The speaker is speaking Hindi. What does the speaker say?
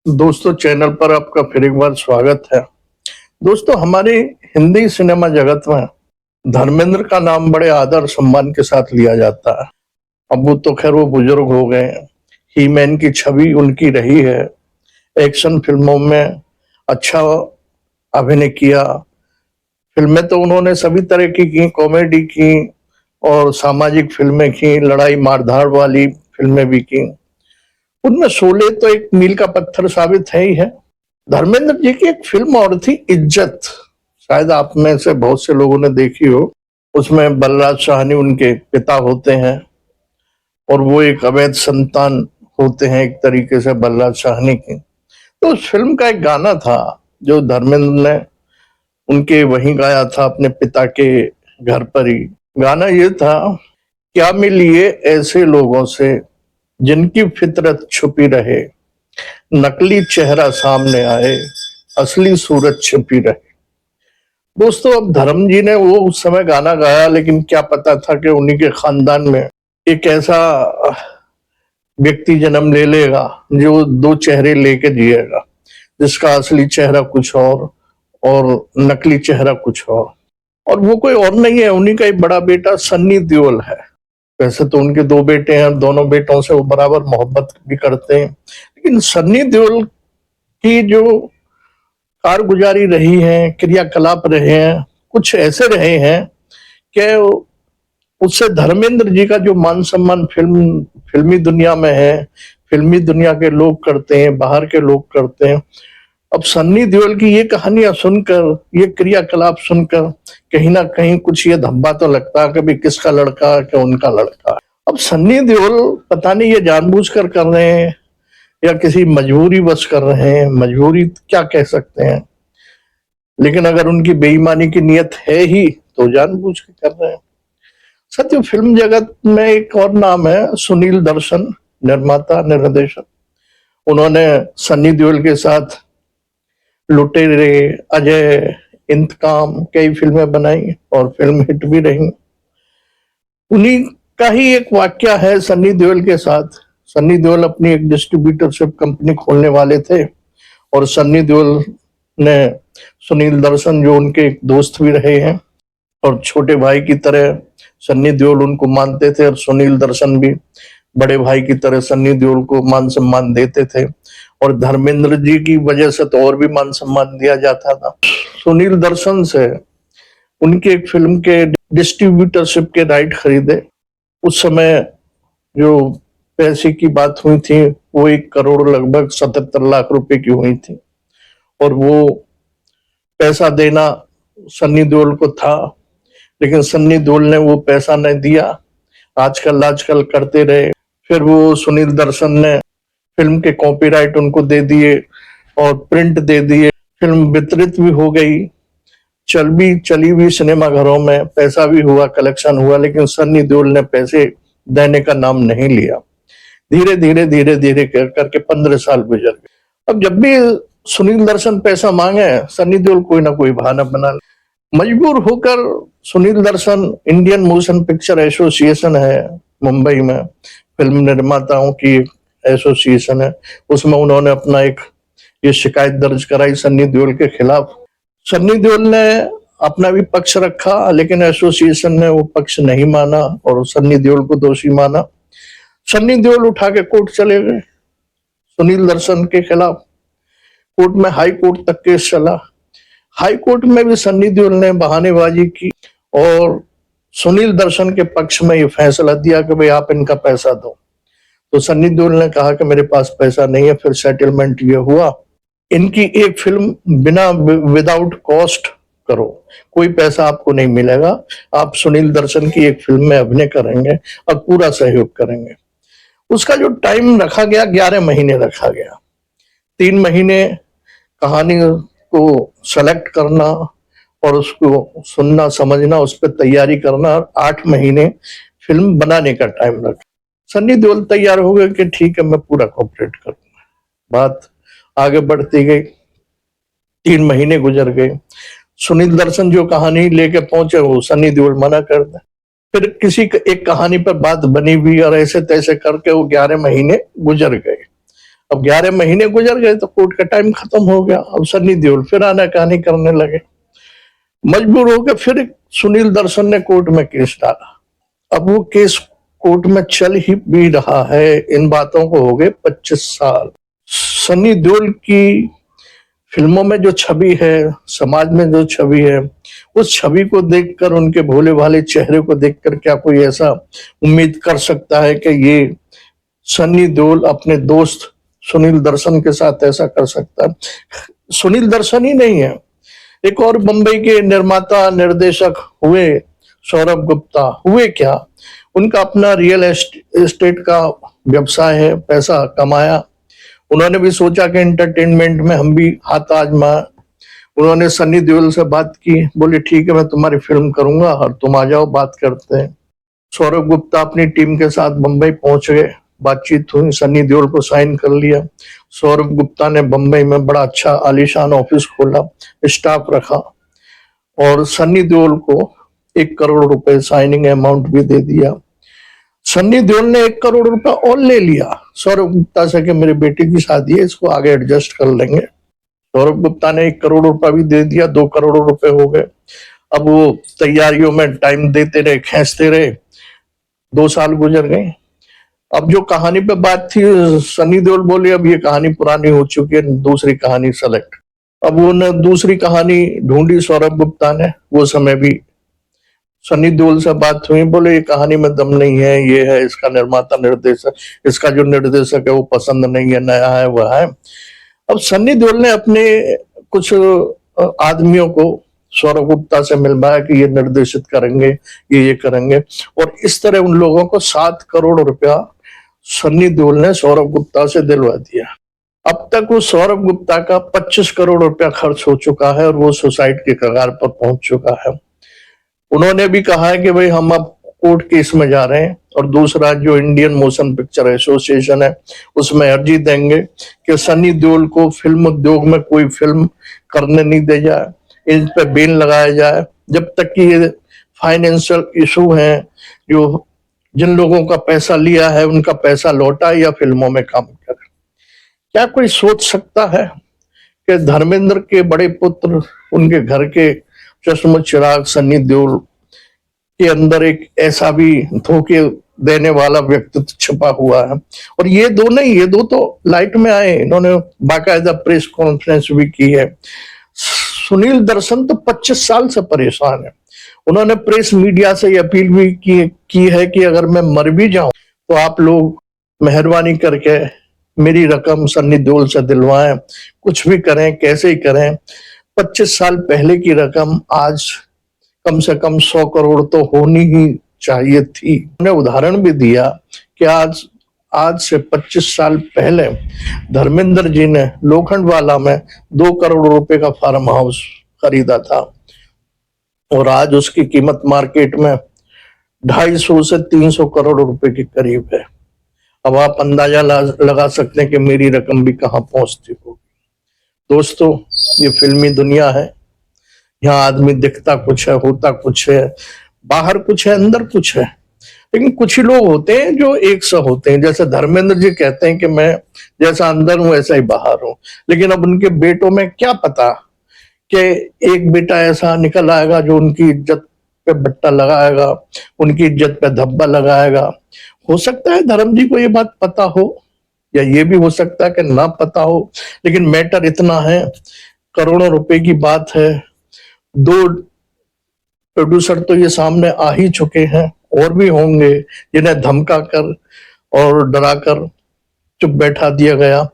दोस्तों, चैनल पर आपका फिर एक बार स्वागत है। दोस्तों, हमारे हिंदी सिनेमा जगत में धर्मेंद्र का नाम बड़े आदर सम्मान के साथ लिया जाता है। अब वो तो खैर वो बुजुर्ग हो गए हैं। ही मैन की छवि उनकी रही है। एक्शन फिल्मों में अच्छा अभिनय किया। फिल्में तो उन्होंने सभी तरह की कॉमेडी की और सामाजिक फिल्में की, लड़ाई मारधाड़ वाली फिल्में भी की। उनमें शोले तो एक मील का पत्थर साबित है ही है। धर्मेंद्र जी की एक फिल्म और थी, इज्जत। शायद आप में से बहुत से लोगों ने देखी हो। उसमें बलराज साहनी उनके पिता होते हैं और वो एक अवैध संतान होते हैं एक तरीके से बलराज साहनी की। तो उस फिल्म का एक गाना था जो धर्मेंद्र ने उनके वहीं गाया था, अपने पिता के घर पर ही। गाना ये था, क्या मिलिए ऐसे लोगों से जिनकी फितरत छुपी रहे, नकली चेहरा सामने आए, असली सूरत छिपी रहे। दोस्तों, अब धर्म जी ने वो उस समय गाना गाया, लेकिन क्या पता था कि उन्हीं के खानदान में एक ऐसा व्यक्ति जन्म ले लेगा जो दो चेहरे लेके जिएगा, जिसका असली चेहरा कुछ और नकली चेहरा कुछ और वो कोई और नहीं है, उन्हीं का एक बड़ा बेटा सन्नी देओल है। वैसे तो उनके दो बेटे हैं, दोनों बेटों से वो बराबर मोहब्बत भी करते हैं, लेकिन सन्नी देओल की जो कारगुजारी रही है, क्रियाकलाप रहे हैं, कुछ ऐसे रहे हैं कि उससे धर्मेंद्र जी का जो मान सम्मान फिल्मी दुनिया में है, फिल्मी दुनिया के लोग करते हैं, बाहर के लोग करते हैं। अब सन्नी देओल की ये कहानियां सुनकर, ये क्रियाकलाप सुनकर कहीं ना कहीं कुछ ये धब्बा तो लगता है, कभी किसका लड़का क्या उनका लड़का। अब सन्नी देओल पता नहीं ये जानबूझकर कर रहे हैं या किसी मजबूरी बस कर रहे हैं, मजबूरी क्या कह सकते हैं, लेकिन अगर उनकी बेईमानी की नियत है ही तो जानबूझ के कर रहे हैं। सत्य, फिल्म जगत में एक और नाम है सुनील दर्शन, निर्माता निर्देशक। उन्होंने सन्नी देओल के साथ लुटेरे, अजय, इंतकाम कई फिल्में बनाई और फिल्म हिट भी रही। उन्हीं का ही एक वाक्य है सन्नी देओल के साथ। सन्नी देओल अपनी एक डिस्ट्रीब्यूटरशिप कंपनी खोलने वाले थे और सन्नी देओल ने सुनील दर्शन, जो उनके एक दोस्त भी रहे हैं और छोटे भाई की तरह सन्नी देओल उनको मानते थे, और सुनील दर्शन भी बड़े भाई की तरह सन्नी देओल को मान सम्मान देते थे, और धर्मेंद्र जी की वजह से तो और भी मान सम्मान दिया जाता था। सुनील दर्शन से उनकी एक फिल्म के डिस्ट्रीब्यूटरशिप के राइट खरीदे। उस समय जो पैसे की बात हुई थी वो 1 करोड़ लगभग 77 लाख रुपए की हुई थी, और वो पैसा देना सन्नी देओल को था, लेकिन सन्नी देओल ने वो पैसा नहीं दिया। आजकल करते रहे। फिर वो सुनील दर्शन ने फिल्म के कॉपीराइट उनको दे दिए और प्रिंट दे दिए। फिल्म वितरित भी हो गई, चली भी सिनेमा घरों में, पैसा भी हुआ, कलेक्शन हुआ, लेकिन सन्नी देओल ने पैसे देने का नाम नहीं लिया। धीरे धीरे करके 15 साल गुजर गए। अब जब भी सुनील दर्शन पैसा मांगे, सन्नी देओल कोई ना कोई बहाना बना ले। मजबूर होकर सुनील दर्शन, इंडियन मोशन पिक्चर एसोसिएशन है मुंबई में, फिल्म निर्माताओं की एसोसिएशन है, उसमें उन्होंने अपना एक ये शिकायत दर्ज कराई सन्नी देओल के खिलाफ। सन्नी देओल ने अपना भी पक्ष रखा, लेकिन एसोसिएशन ने वो पक्ष नहीं माना और सन्नी देओल को दोषी माना। सन्नी देओल उठा के कोर्ट चले गए सुनील दर्शन के खिलाफ। कोर्ट में हाई कोर्ट तक केस चला। हाई कोर्ट में भी सन्नी देओल ने बहानेबाजी की और सुनील दर्शन के पक्ष में ये फैसला दिया कि भाई आप इनका पैसा दो। तो सन्नी देओल ने कहा कि मेरे पास पैसा नहीं है। फिर सेटलमेंट ये हुआ, इनकी एक फिल्म बिना विदाउट कॉस्ट करो, कोई पैसा आपको नहीं मिलेगा, आप सुनील दर्शन की एक फिल्म में अभिनय करेंगे और पूरा सहयोग करेंगे। उसका जो टाइम रखा गया 11 महीने रखा गया। 3 महीने कहानी को सेलेक्ट करना और उसको सुनना समझना, उस पर तैयारी करना, 8 महीने फिल्म बनाने का टाइम रखा। सन्नी देओल तैयार हो गए कि ठीक है मैं पूरा कोऑपरेट करूंगा। बात आगे बढ़ती गई, 3 महीने गुजर गए। सुनील दर्शन जो कहानी लेके पहुंचे वो सन्नी देओल मना कर दे। फिर किसी एक कहानी पर बात बनी हुई और ऐसे तैसे करके वो 11 महीने गुजर गए। अब 11 महीने गुजर गए तो कोर्ट का टाइम खत्म हो गया। अब सन्नी देओल फिर आनाकानी करने लगे। मजबूर होकर फिर सुनील दर्शन ने कोर्ट में केस डाला। अब वो केस कोर्ट में चल ही भी रहा है। इन बातों को हो गए 25 साल। सन्नी देओल की फिल्मों में जो छवि है, समाज में जो छवि है, उस छवि को देखकर, उनके भोले भाले चेहरे को देखकर क्या कोई ऐसा उम्मीद कर सकता है कि ये सन्नी देओल अपने दोस्त सुनील दर्शन के साथ ऐसा कर सकता है? सुनील दर्शन ही नहीं है, एक और बंबई के निर्माता निर्देशक हुए सौरभ गुप्ता। हुए क्या, उनका अपना रियल एस्टेट का व्यवसाय है, पैसा कमाया। उन्होंने भी सोचा कि एंटरटेनमेंट में हम भी हाथ आजमाएं। उन्होंने सन्नी देओल से बात की, बोले ठीक है मैं तुम्हारी फिल्म करूंगा और तुम आ जाओ, बात करते हैं। सौरभ गुप्ता अपनी टीम के साथ बंबई पहुंच गए, बातचीत हुई, सन्नी देओल को साइन कर लिया। सौरभ गुप्ता ने बंबई में बड़ा अच्छा आलीशान ऑफिस खोला, स्टाफ रखा और सन्नी देओल को 1 करोड़ रुपए साइनिंग अमाउंट भी दे दिया। सन्नी देओल ने 1 करोड़ रुपए और ले लिया सौरभ गुप्ता से कि मेरे बेटे की शादी है, इसको आगे एडजस्ट कर लेंगे। सौरभ गुप्ता ने 1 करोड़ रुपया भी दे दिया, 2 करोड़ रुपए हो गए। अब वो तैयारियों में टाइम देते रहे, खींचते रहे, 2 साल गुजर गए। अब जो कहानी पे बात थी, सन्नी देओल बोले अब ये कहानी पुरानी हो चुकी है, दूसरी कहानी सेलेक्ट। अब वो ने दूसरी कहानी ढूंढी सौरभ गुप्ता ने। वो समय भी सन्नी देओल से बात हुई, बोले ये कहानी में दम नहीं है, ये है इसका निर्माता निर्देशक, इसका जो निर्देशक है वो पसंद नहीं है, नया है वह है। अब सन्नी देओल ने अपने कुछ आदमियों को सौरभ गुप्ता से मिलवाया कि ये निर्देशित करेंगे, ये करेंगे, और इस तरह उन लोगों को 7 करोड़ रुपया सन्नी देओल ने सौरभ गुप्ता से दिलवा दिया। अब तक वो सौरभ गुप्ता का 25 करोड़ रुपया खर्च हो चुका है और वो सुसाइड के कगार पर पहुंच चुका है। उन्होंने भी कहा है कि भाई हम अब कोर्ट केस में जा रहे हैं और दूसरा जो इंडियन मोशन पिक्चर एसोसिएशन है उसमें अर्जी देंगे कि सन्नी देओल को फिल्म उद्योग में कोई फिल्म करने नहीं दे जाए, इन पे बैन लगाया जाए जब तक कि ये फाइनेंशियल इशू हैं, जो जिन लोगों का पैसा लिया है उनका पैसा लौटा या फिल्मों में काम करे। क्या कोई सोच सकता है कि धर्मेंद्र के बड़े पुत्र, उनके घर के चश्म चिराग सन्नी देओल के अंदर एक ऐसा भी धोखे देने वाला व्यक्तित्व छिपा हुआ है? और ये दो नहीं, ये दो तो लाइट में आए, इन्होंने बाकायदा प्रेस कॉन्फ्रेंस भी की है। सुनील दर्शन तो 25 साल से परेशान है। उन्होंने प्रेस मीडिया से ये अपील भी की है कि अगर मैं मर भी जाऊं तो आप लोग मेहरबानी करके मेरी रकम सन्नी देओल से दिलवाएं, कुछ भी करें, कैसे ही करें। 25 साल पहले की रकम आज कम से कम 100 करोड़ तो होनी ही चाहिए थी। उन्होंने उदाहरण भी दिया कि आज से 25 साल पहले धर्मेंद्र जी ने लोखंडवाला में 2 करोड़ रुपए का फार्म हाउस खरीदा था और आज उसकी कीमत मार्केट में 250 से 300 करोड़ रुपए के करीब है। अब आप अंदाजा लगा सकते हैं कि मेरी रकम भी कहां पहुंचती होगी। दोस्तों, ये फिल्मी दुनिया है, यहाँ आदमी दिखता कुछ है, होता कुछ है, बाहर कुछ है, अंदर कुछ है। लेकिन कुछ ही लोग होते हैं जो एक सा होते हैं। जैसे धर्मेंद्र जी कहते हैं कि मैं जैसा अंदर हूं वैसा ही बाहर हूं, लेकिन अब उनके बेटों में क्या पता कि एक बेटा ऐसा निकल आएगा जो उनकी इज्जत पे बट्टा लगाएगा, उनकी इज्जत पे धब्बा लगाएगा। हो सकता है धर्म जी को ये बात पता हो, या ये भी हो सकता है कि ना पता हो, लेकिन मैटर इतना है, करोड़ों रुपए की बात है। 2 प्रोड्यूसर तो ये सामने आ ही चुके हैं, और भी होंगे जिन्हें धमका कर और डरा कर चुप बैठा दिया गया।